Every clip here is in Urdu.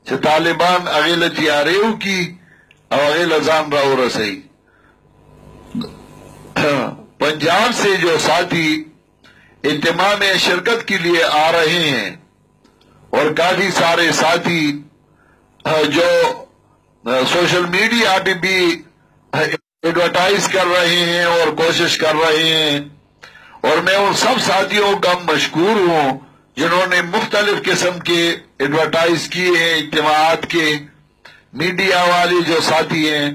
چې طالبان هغې له تیارې وکړي او هغې له ځان راورسوي. پنجاب سے جو ساتھی اجتماع میں شرکت کے لیے آ رہے ہیں اور کافی سارے ساتھی جو سوشل میڈیا پہ بھی ایڈورٹائز کر رہے ہیں اور کوشش کر رہے ہیں، اور میں ان سب ساتھیوں کا مشکور ہوں جنہوں نے مختلف قسم کے ایڈورٹائز کیے ہیں اجتماعات کے. میڈیا والے جو ساتھی ہیں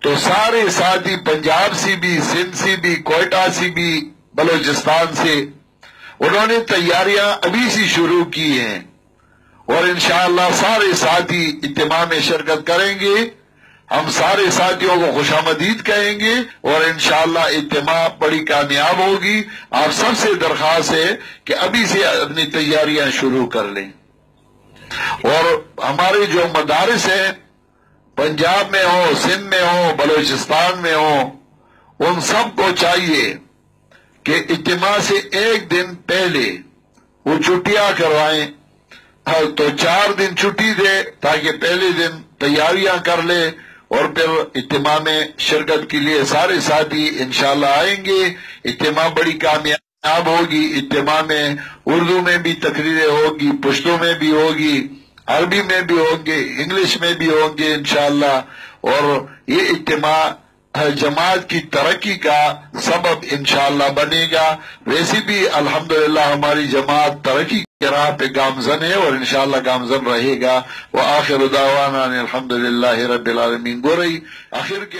تو سارے ساتھی پنجاب سے بھی، سندھ سے بھی، کوئٹہ سے بھی، بلوچستان سے، انہوں نے تیاریاں ابھی سے شروع کی ہیں اور انشاءاللہ سارے ساتھی اجتماع میں شرکت کریں گے. ہم سارے ساتھیوں کو خوش آمدید کہیں گے اور انشاءاللہ اجتماع بڑی کامیاب ہوگی. آپ سب سے درخواست ہے کہ ابھی سے اپنی تیاریاں شروع کر لیں. اور ہمارے جو مدارس ہیں پنجاب میں ہوں، سندھ میں ہوں، بلوچستان میں ہوں، ان سب کو چاہیے کہ اجتماع سے ایک دن پہلے وہ چھٹیاں کروائیں، تو 4 دن چھٹی دے تاکہ پہلے دن تیاریاں کر لے اور پھر اجتماع میں شرکت کے لیے سارے ساتھی انشاءاللہ آئیں گے. اجتماع بڑی کامیاب ہوگی. اجتماع میں اردو میں بھی تقریریں ہوگی، پشتو میں بھی ہوگی، عربی میں بھی ہوں گے، انگلش میں بھی ہوں گے انشاءاللہ. اور یہ اجتماع جماعت کی ترقی کا سبب انشاءاللہ بنے گا. ویسے بھی الحمدللہ ہماری جماعت ترقی کی راہ پہ گامزن ہے اور انشاءاللہ گامزن رہے گا. وآخر دعوانا الحمدللہ رب العالمین. گو رہی آخر کے